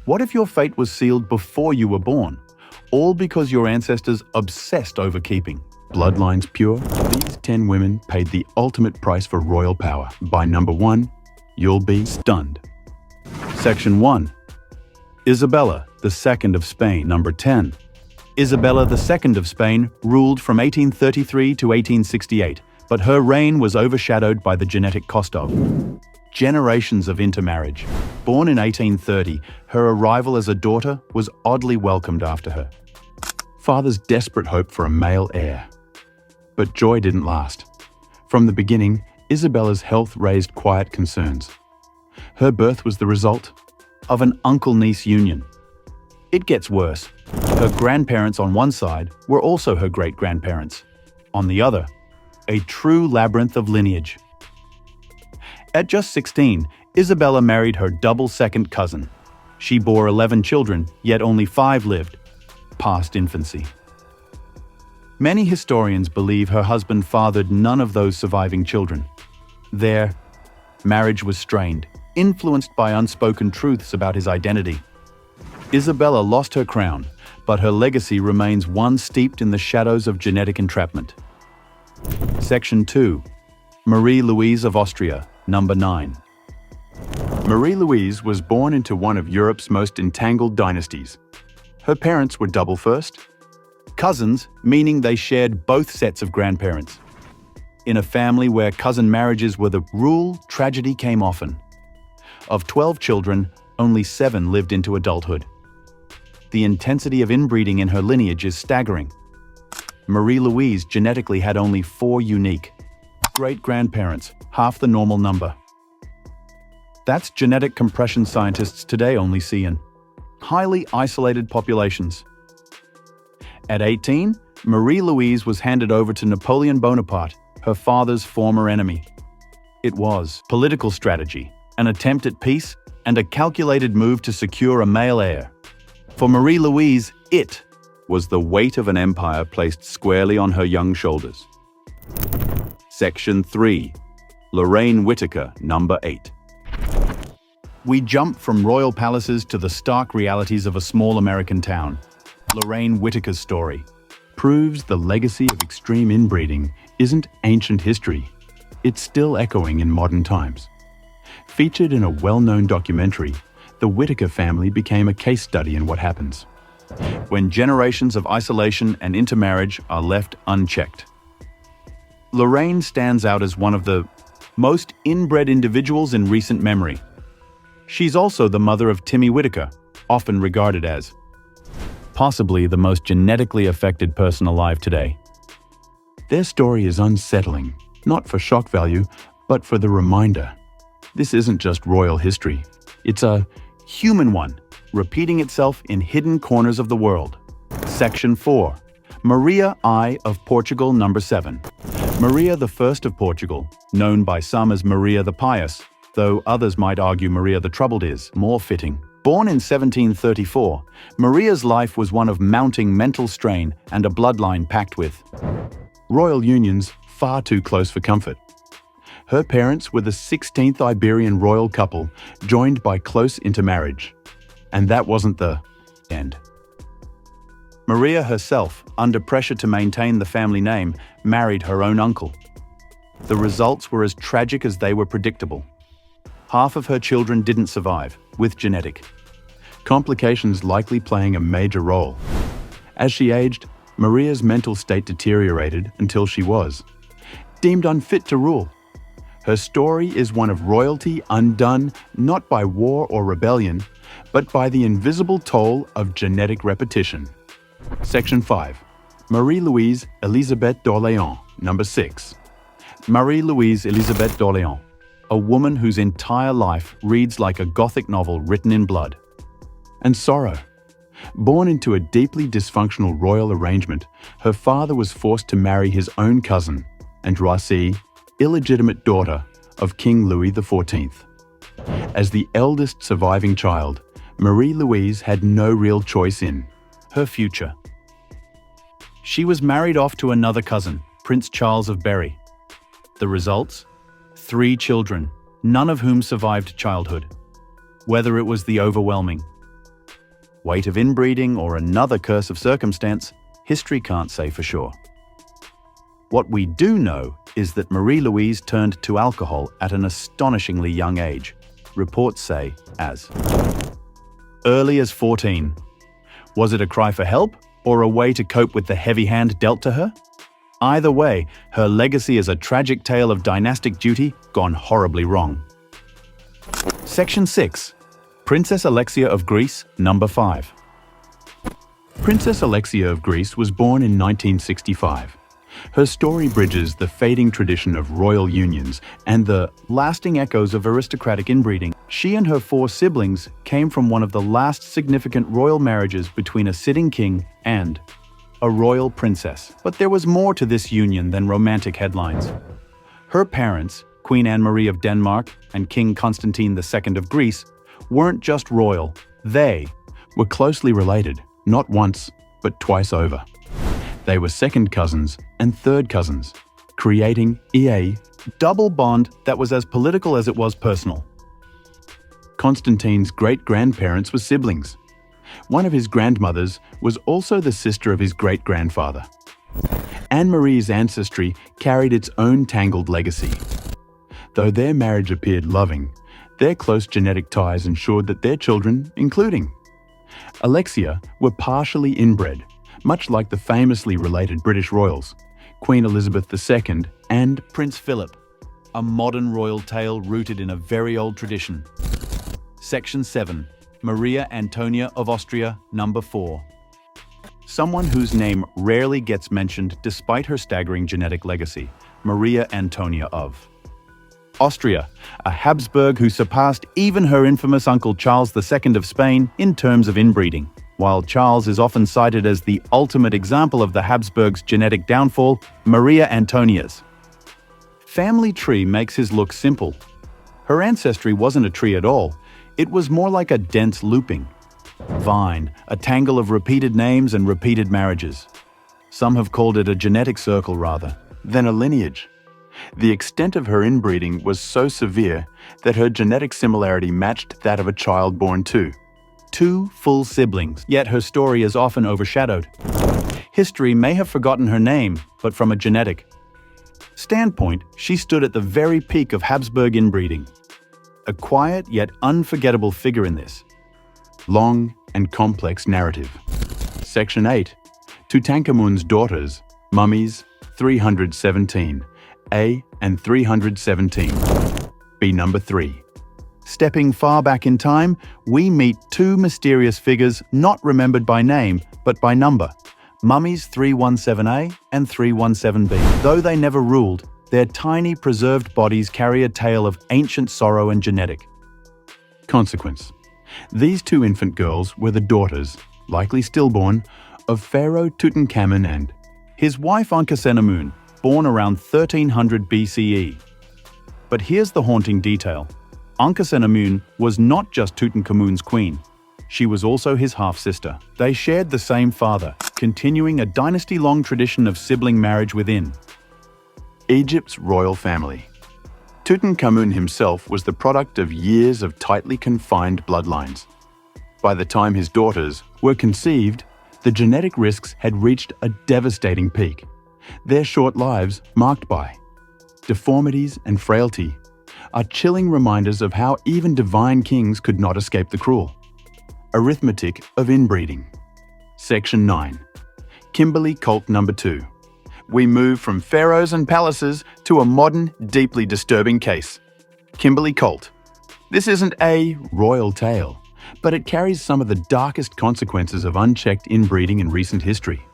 What if your fate was sealed before you were born? All because your ancestors obsessed over keeping bloodlines pure? These 10 women paid the ultimate price for royal power. By number 1, you'll be stunned. Section 1. Isabella II of Spain. Number 10. Isabella II of Spain ruled from 1833 to 1868, but her reign was overshadowed by the genetic cost of generations of intermarriage. Born in 1830, her arrival as a daughter was oddly welcomed after her father's desperate hope for a male heir. But joy didn't last. From the beginning, Isabella's health raised quiet concerns. Her birth was the result of an uncle-niece union. It gets worse. Her grandparents on one side were also her great-grandparents. On the other, a true labyrinth of lineage. At just 16, Isabella married her double second cousin. She bore 11 children, yet only 5 lived past infancy. Many historians believe her husband fathered none of those surviving children. Their marriage was strained, influenced by unspoken truths about his identity. Isabella lost her crown, but her legacy remains one steeped in the shadows of genetic entrapment. Section 2. Marie-Louise of Austria. Number 9. Marie-Louise was born into one of Europe's most entangled dynasties. Her parents were double first cousins, meaning they shared both sets of grandparents. In a family where cousin marriages were the rule, tragedy came often. Of 12 children, only 7 lived into adulthood. The intensity of inbreeding in her lineage is staggering. Marie-Louise genetically had only 4 unique great-grandparents, half the normal number. That's genetic compression scientists today only see in highly isolated populations. At 18, Marie-Louise was handed over to Napoleon Bonaparte, her father's former enemy. It was political strategy, an attempt at peace, and a calculated move to secure a male heir. For Marie-Louise, it was the weight of an empire placed squarely on her young shoulders. Section 3. Lorraine Whitaker. Number 8. We jump from royal palaces to the stark realities of a small American town. Lorraine Whitaker's story proves the legacy of extreme inbreeding isn't ancient history. It's still echoing in modern times. Featured in a well-known documentary, the Whitaker family became a case study in what happens when generations of isolation and intermarriage are left unchecked. Lorraine stands out as one of the most inbred individuals in recent memory. She's also the mother of Timmy Whitaker, often regarded as possibly the most genetically affected person alive today. Their story is unsettling, not for shock value, but for the reminder. This isn't just royal history. It's a human one, repeating itself in hidden corners of the world. Section 4. Maria I of Portugal. Number 7. Maria I of Portugal, known by some as Maria the Pious, though others might argue Maria the Troubled is more fitting. Born in 1734, Maria's life was one of mounting mental strain and a bloodline packed with royal unions far too close for comfort. Her parents were the 16th Iberian royal couple, joined by close intermarriage. And that wasn't the end. Maria herself, under pressure to maintain the family name, married her own uncle. The results were as tragic as they were predictable. Half of her children didn't survive, with genetic complications likely playing a major role. As she aged, Maria's mental state deteriorated until she was deemed unfit to rule. Her story is one of royalty undone not by war or rebellion, but by the invisible toll of genetic repetition. Section 5. Marie-Louise Élisabeth d'Orléans. Number 6. Marie-Louise Élisabeth d'Orléans, a woman whose entire life reads like a Gothic novel written in blood and sorrow. Born into a deeply dysfunctional royal arrangement, her father was forced to marry his own cousin, Antonia, illegitimate daughter of King Louis XIV. As the eldest surviving child, Marie-Louise had no real choice in her future. She was married off to another cousin, Prince Charles of Berry. The results? 3 children, none of whom survived childhood. Whether it was the overwhelming Weight of inbreeding or another curse of circumstance, history can't say for sure. What we do know is that Marie-Louise turned to alcohol at an astonishingly young age. Reports say as early as 14. Was it a cry for help or a way to cope with the heavy hand dealt to her? Either way, her legacy is a tragic tale of dynastic duty gone horribly wrong. Section 6. Princess Alexia of Greece, number 5. Princess Alexia of Greece was born in 1965. Her story bridges the fading tradition of royal unions and the lasting echoes of aristocratic inbreeding. She and her 4 siblings came from one of the last significant royal marriages between a sitting king and a royal princess. But there was more to this union than romantic headlines. Her parents, Queen Anne-Marie of Denmark and King Constantine II of Greece, weren't just royal, they were closely related, not once, but twice over. They were second cousins and third cousins, creating a double bond that was as political as it was personal. Constantine's great-grandparents were siblings. One of his grandmothers was also the sister of his great-grandfather. Anne-Marie's ancestry carried its own tangled legacy. Though their marriage appeared loving, their close genetic ties ensured that their children, including Alexia, were partially inbred, much like the famously related British royals, Queen Elizabeth II and Prince Philip, a modern royal tale rooted in a very old tradition. Section 7. Maria Antonia of Austria, number 4. Someone whose name rarely gets mentioned despite her staggering genetic legacy, Maria Antonia of Austria, a Habsburg who surpassed even her infamous uncle Charles II of Spain in terms of inbreeding. While Charles is often cited as the ultimate example of the Habsburgs' genetic downfall, Maria Antonia's family tree makes his look simple. Her ancestry wasn't a tree at all. It was more like a dense looping vine, a tangle of repeated names and repeated marriages. Some have called it a genetic circle rather than a lineage. The extent of her inbreeding was so severe that her genetic similarity matched that of a child born to two full siblings, yet her story is often overshadowed. History may have forgotten her name, but from a genetic standpoint, she stood at the very peak of Habsburg inbreeding. A quiet yet unforgettable figure in this long and complex narrative. Section 8. Tutankhamun's daughters, mummies 317, A and 317. B number 3. Stepping far back in time, we meet 2 mysterious figures not remembered by name, but by number. Mummies 317A and 317B. Though they never ruled, their tiny preserved bodies carry a tale of ancient sorrow and genetic consequence. These 2 infant girls were the daughters, likely stillborn, of Pharaoh Tutankhamun and his wife Ankhesenamun, born around 1300 BCE. But here's the haunting detail. Ankhesenamun was not just Tutankhamun's queen. She was also his half-sister. They shared the same father, continuing a dynasty-long tradition of sibling marriage within Egypt's royal family. Tutankhamun himself was the product of years of tightly confined bloodlines. By the time his daughters were conceived, the genetic risks had reached a devastating peak. Their short lives, marked by deformities and frailty, are chilling reminders of how even divine kings could not escape the cruel arithmetic of inbreeding. Section 9. Kimberley cult number 2. We move from pharaohs and palaces to a modern, deeply disturbing case. Kimberley cult. This isn't a royal tale, but it carries some of the darkest consequences of unchecked inbreeding in recent history.